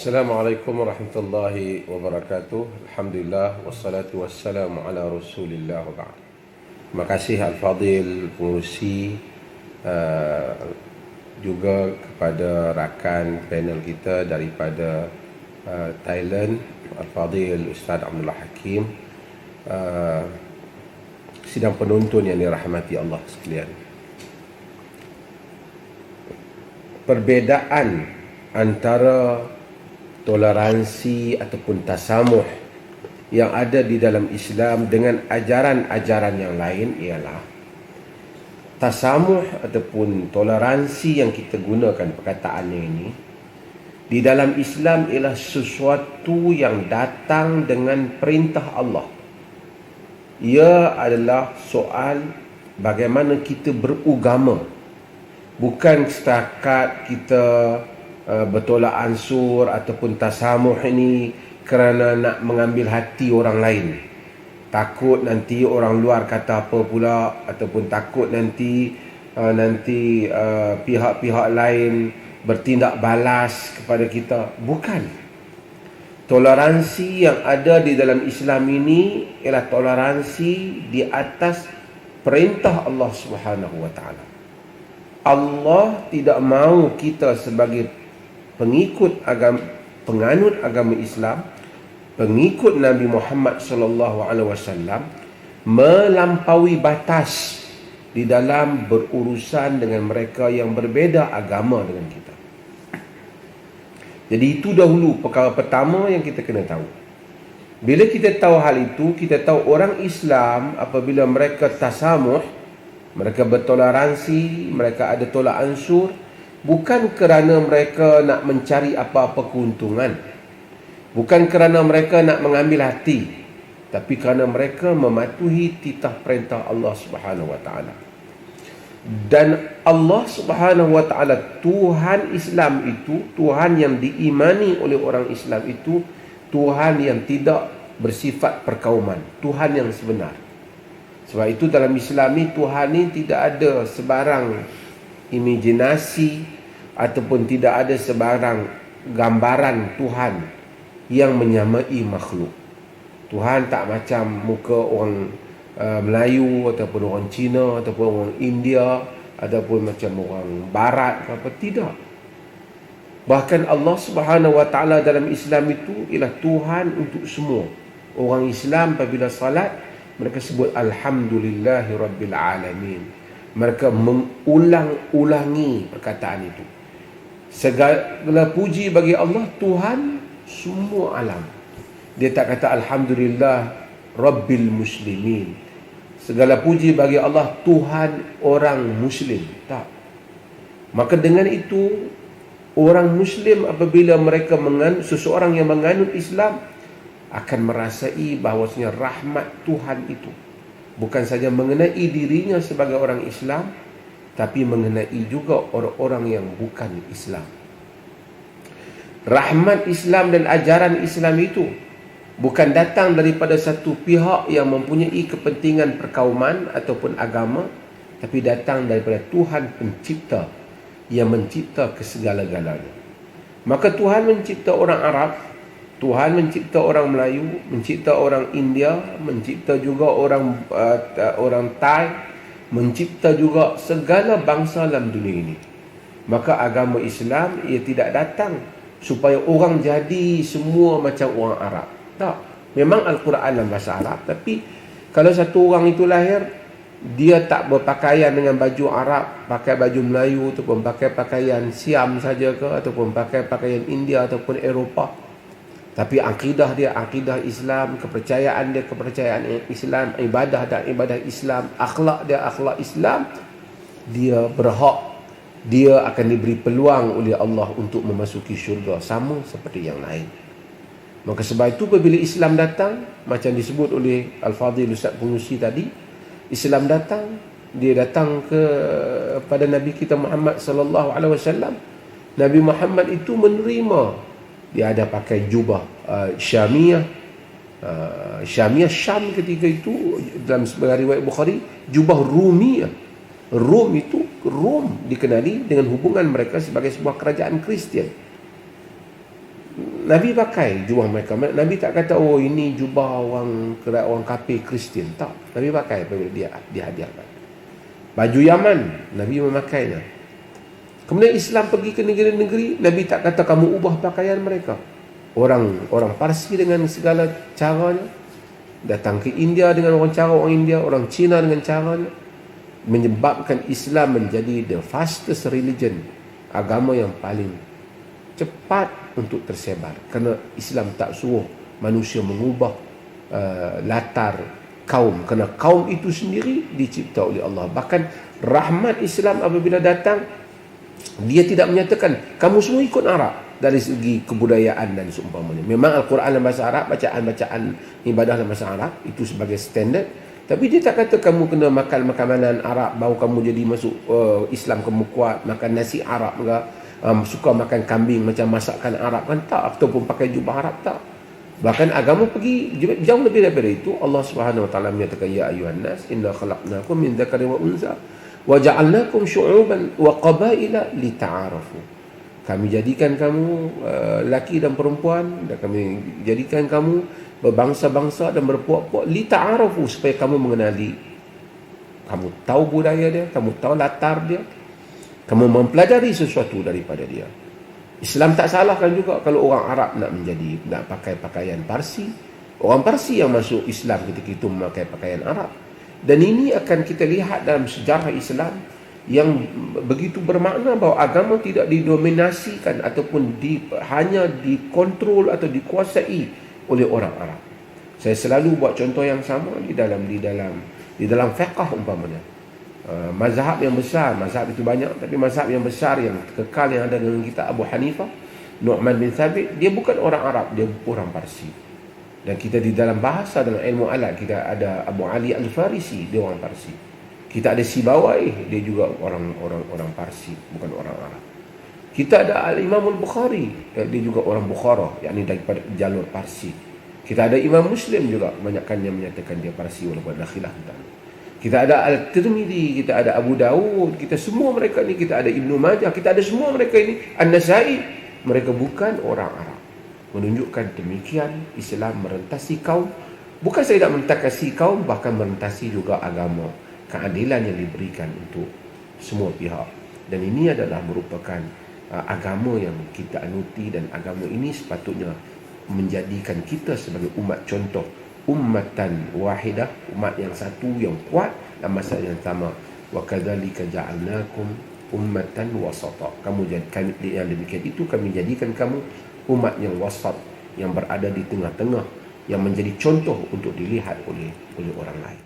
Assalamualaikum warahmatullahi wabarakatuh. Alhamdulillah wassalatu wassalamu ala Rasulillah wa ba'd. Terima kasih Al-Fadhil pengurusi, juga kepada rakan panel kita daripada Thailand, Al-Fadhil Ustaz Abdullah Hakim, sidang penonton yang dirahmati Allah sekalian. Perbezaan antara toleransi ataupun tasamuh yang ada di dalam Islam dengan ajaran-ajaran yang lain ialah tasamuh ataupun toleransi yang kita gunakan perkataannya ini di dalam Islam ialah sesuatu yang datang dengan perintah Allah. Ia adalah soal bagaimana kita beragama, bukan setakat kita bertolak ansur ataupun tasamuh ini kerana nak mengambil hati orang lain. Takut nanti orang luar kata apa pula, ataupun takut nanti pihak-pihak lain bertindak balas kepada kita. Bukan. Toleransi yang ada di dalam Islam ini ialah toleransi di atas perintah Allah Subhanahu wa taala. Allah tidak mahu kita sebagai pengikut agama, penganut agama Islam, pengikut Nabi Muhammad sallallahu alaihi wasallam melampaui batas di dalam berurusan dengan mereka yang berbeza agama dengan kita. Jadi itu dahulu perkara pertama yang kita kena tahu. Bila kita tahu hal itu, kita tahu orang Islam apabila mereka tasamuh, mereka bertoleransi, mereka ada tolak ansur, bukan kerana mereka nak mencari apa-apa keuntungan, bukan kerana mereka nak mengambil hati, tapi kerana mereka mematuhi titah perintah Allah Subhanahu wa taala. Dan Allah Subhanahu wa taala, Tuhan Islam itu, Tuhan yang diimani oleh orang Islam itu, Tuhan yang tidak bersifat perkauman, Tuhan yang sebenar. Sebab itu dalam Islam ni, Tuhan ni tidak ada sebarang imajinasi ataupun tidak ada sebarang gambaran Tuhan yang menyamai makhluk. Tuhan tak macam muka orang Melayu ataupun orang Cina ataupun orang India ataupun macam orang Barat apa, tidak. Bahkan Allah Subhanahu wa taala dalam Islam itu ialah Tuhan untuk semua. Orang Islam apabila salat, mereka sebut Alhamdulillahi Rabbil Alamin. Mereka mengulang-ulangi perkataan itu. Segala puji bagi Allah, Tuhan semua alam. Dia tak kata Alhamdulillah Rabbil Muslimin, segala puji bagi Allah Tuhan orang Muslim. Tak. Maka dengan itu, orang Muslim apabila mereka seseorang yang menganut Islam akan merasai bahawasanya rahmat Tuhan itu bukan saja mengenai dirinya sebagai orang Islam, tapi mengenai juga orang-orang yang bukan Islam. Rahmat Islam dan ajaran Islam itu bukan datang daripada satu pihak yang mempunyai kepentingan perkauman ataupun agama, tapi datang daripada Tuhan pencipta yang mencipta kesegala-galanya. Maka Tuhan mencipta orang Arab, Tuhan mencipta orang Melayu, mencipta orang India, mencipta juga orang Thai, mencipta juga segala bangsa dalam dunia ini. Maka agama Islam ia tidak datang supaya orang jadi semua macam orang Arab. Tak. Memang Al-Quran dalam bahasa Arab, tapi kalau satu orang itu lahir, dia tak berpakaian dengan baju Arab, pakai baju Melayu ataupun pakai pakaian Siam saja ke, ataupun pakai pakaian India ataupun Eropah, tapi akidah dia akidah Islam, kepercayaan dia kepercayaan Islam, ibadah dan ibadah Islam, akhlak dia akhlak Islam, dia berhak, dia akan diberi peluang oleh Allah untuk memasuki syurga sama seperti yang lain. Maka sebab itu apabila Islam datang, macam disebut oleh Al-Fadhil Ustaz pengurusi tadi, Islam datang, dia datang kepada Nabi kita Muhammad sallallahu alaihi wasallam. Nabi Muhammad itu menerima, dia ada pakai jubah Syamiyah, Syam ketika itu dalam sebagai riwayat Bukhari, jubah Rumiyah. Rom itu, Rom dikenali dengan hubungan mereka sebagai sebuah kerajaan Kristian. Nabi pakai jubah mereka. Nabi tak kata, oh ini jubah orang kafir Kristian. Tak. Nabi pakai apabila dia hadiahkan. Baju Yaman, Nabi memakainya. Kemudian Islam pergi ke negeri-negeri, Nabi tak kata kamu ubah pakaian mereka. Orang Parsi dengan segala caranya, datang ke India dengan cara orang India, orang Cina dengan caranya, menyebabkan Islam menjadi the fastest religion, agama yang paling cepat untuk tersebar. Kerana Islam tak suruh manusia mengubah latar kaum, kerana kaum itu sendiri dicipta oleh Allah. Bahkan rahmat Islam apabila datang, dia tidak menyatakan kamu semua ikut Arab dari segi kebudayaan dan seumpamanya. Memang Al-Quran dalam bahasa Arab, bacaan ibadah dalam bahasa Arab itu sebagai standard, tapi dia tak kata kamu kena makan makanan Arab baru kamu jadi masuk Islam, kamu kuat makan nasi Arab ke, suka makan kambing macam masakan Arab kan, tak, ataupun pakai jubah Arab, tak. Bahkan agama pergi jauh lebih daripada itu. Allah Subhanahu wa taala menyatakan, ya ayuhan nas inna khalaqnakum min dzakarin wa unsa wa ja'alnakum syu'uban wa qabaila lita'arafu. Kami jadikan kamu laki dan perempuan, dan kami jadikan kamu berbangsa-bangsa dan berpuak-puak lita'arafu, supaya kamu mengenali, kamu tahu budaya dia, kamu tahu latar dia, kamu mempelajari sesuatu daripada dia. Islam tak salahkan juga kalau orang Arab nak pakai pakaian Parsi. Orang Parsi yang masuk Islam ketika itu memakai pakaian Arab. Dan ini akan kita lihat dalam sejarah Islam yang begitu bermakna bahawa agama tidak didominasikan ataupun hanya dikontrol atau dikuasai oleh orang Arab. Saya selalu buat contoh yang sama di dalam fiqh umpamanya. Mazhab yang besar, mazhab itu banyak, tapi mazhab yang besar yang kekal yang ada dengan kita, Abu Hanifah, Nu'man bin Thabit, dia bukan orang Arab, dia orang Parsi. Dan kita di dalam bahasa, dalam ilmu alat, kita ada Abu Ali Al-Farisi, dia orang Parsi. Kita ada Sibawai, dia juga orang Parsi, bukan orang Arab. Kita ada Al-Imam Al-Bukhari, dia juga orang Bukhara, yakni daripada jalur Parsi. Kita ada Imam Muslim juga, banyakkan yang menyatakan dia Parsi walaupun ada khilaf tentang. Kita ada Al-Tirmidzi, kita ada Abu Dawud, kita semua mereka ni, kita ada Ibnu Majah, kita ada semua mereka ini, An-Nasai, mereka bukan orang Arab. Menunjukkan demikian Islam merentasi kaum. Bukan saya nak merentasi kaum, bahkan merentasi juga agama, keadilan yang diberikan untuk semua pihak. Dan ini adalah merupakan agama yang kita anuti, dan agama ini sepatutnya menjadikan kita sebagai umat contoh, ummatan wahidah, umat yang satu yang kuat dalam masa yang sama. Wa kadzalika ja'alnakum ummatan wasata. Kamu jadikan yang demikian itu, kami jadikan kamu umat yang wasat, yang berada di tengah-tengah, yang menjadi contoh untuk dilihat oleh orang lain.